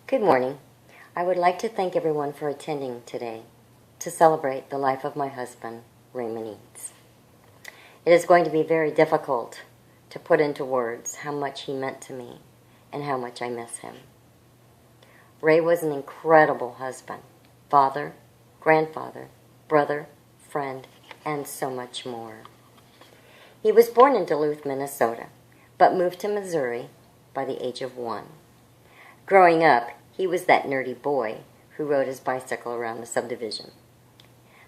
Good morning. I would like to thank everyone for attending today to celebrate the life of my husband, Raymond Eads. It is going to be very difficult to put into words how much he meant to me and how much I miss him. Ray was an incredible husband, father, grandfather, brother, friend, and so much more. He was born in Duluth, Minnesota, but moved to Missouri by the age of 1. Growing up, he was that nerdy boy who rode his bicycle around the subdivision.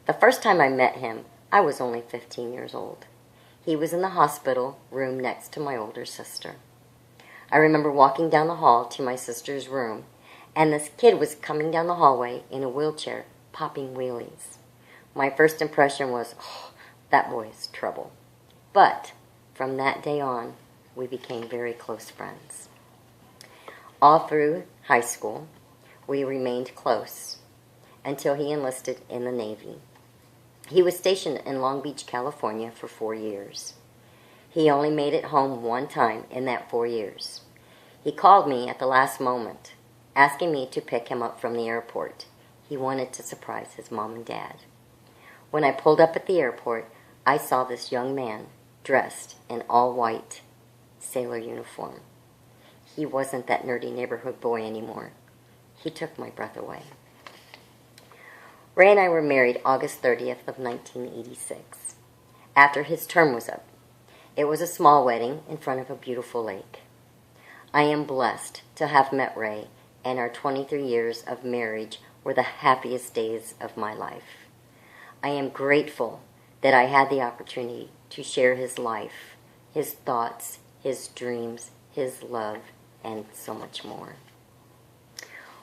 The first time I met him, I was only 15 years old. He was in the hospital room next to my older sister. I remember walking down the hall to my sister's room, and this kid was coming down the hallway in a wheelchair, popping wheelies. My first impression was, oh, that boy is trouble. But from that day on, we became very close friends. All through high school, we remained close until he enlisted in the Navy. He was stationed in Long Beach, California for 4 years. He only made it home one time in that 4 years. He called me at the last moment, asking me to pick him up from the airport. He wanted to surprise his mom and dad. When I pulled up at the airport, I saw this young man dressed in all-white sailor uniform. He wasn't that nerdy neighborhood boy anymore. He took my breath away. Ray and I were married August 30th of 1986, after his term was up. It was a small wedding in front of a beautiful lake. I am blessed to have met Ray, and our 23 years of marriage were the happiest days of my life. I am grateful that I had the opportunity to share his life, his thoughts, his dreams, his love, and so much more.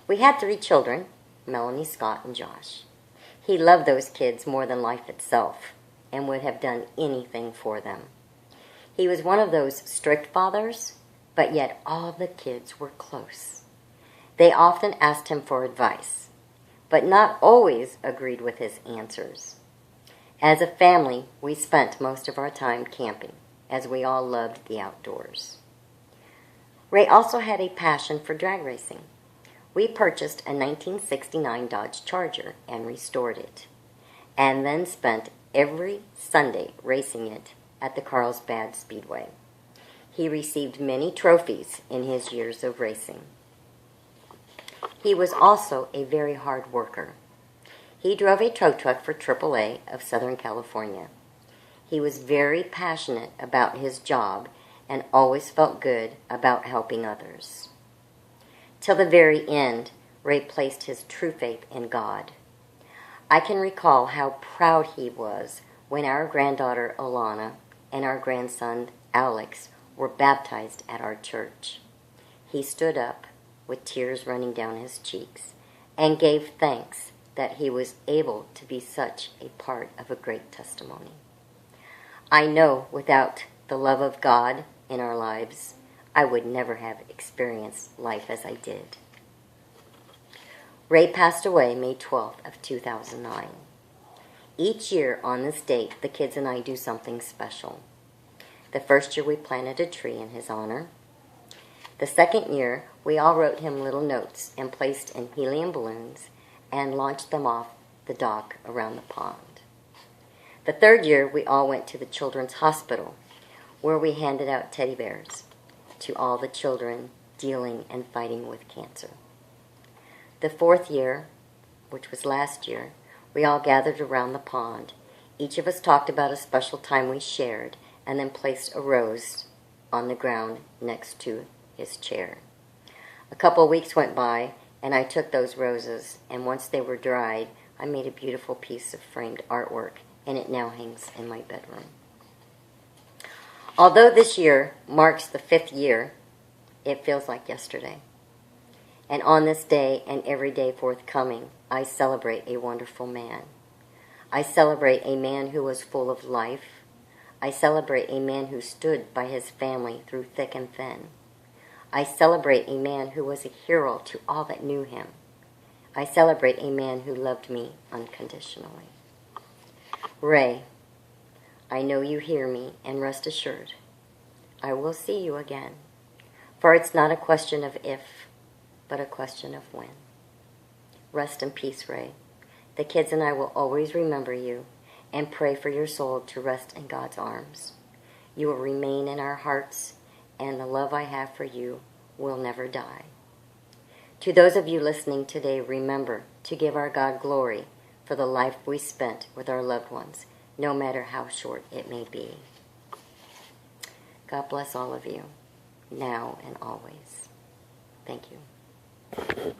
We had 3 children, Melanie, Scott, and Josh. He loved those kids more than life itself and would have done anything for them. He was one of those strict fathers, but yet all the kids were close. They often asked him for advice, but not always agreed with his answers. As a family, we spent most of our time camping, as we all loved the outdoors. Ray also had a passion for drag racing. We purchased a 1969 Dodge Charger and restored it, and then spent every Sunday racing it at the Carlsbad Speedway. He received many trophies in his years of racing. He was also a very hard worker. He drove a tow truck for AAA of Southern California. He was very passionate about his job and always felt good about helping others. Till the very end, Ray placed his true faith in God. I can recall how proud he was when our granddaughter Alana and our grandson Alex were baptized at our church. He stood up with tears running down his cheeks and gave thanks that he was able to be such a part of a great testimony. I know without the love of God in our lives, I would never have experienced life as I did. Ray passed away May 12th of 2009. Each year on this date, the kids and I do something special. The first year we planted a tree in his honor. The second year, we all wrote him little notes and placed in helium balloons and launched them off the dock around the pond. The third year, we all went to the Children's Hospital, where we handed out teddy bears to all the children dealing and fighting with cancer. The fourth year, which was last year, we all gathered around the pond. Each of us talked about a special time we shared and then placed a rose on the ground next to his chair. A couple of weeks went by, and I took those roses, and once they were dried, I made a beautiful piece of framed artwork, and it now hangs in my bedroom. Although this year marks the 5th year, it feels like yesterday. And on this day and every day forthcoming, I celebrate a wonderful man. I celebrate a man who was full of life. I celebrate a man who stood by his family through thick and thin. I celebrate a man who was a hero to all that knew him. I celebrate a man who loved me unconditionally. Ray, I know you hear me, and rest assured, I will see you again. For it's not a question of if, but a question of when. Rest in peace, Ray. The kids and I will always remember you and pray for your soul to rest in God's arms. You will remain in our hearts, and the love I have for you will never die. To those of you listening today, remember to give our God glory for the life we spent with our loved ones, no matter how short it may be. God bless all of you, now and always. Thank you.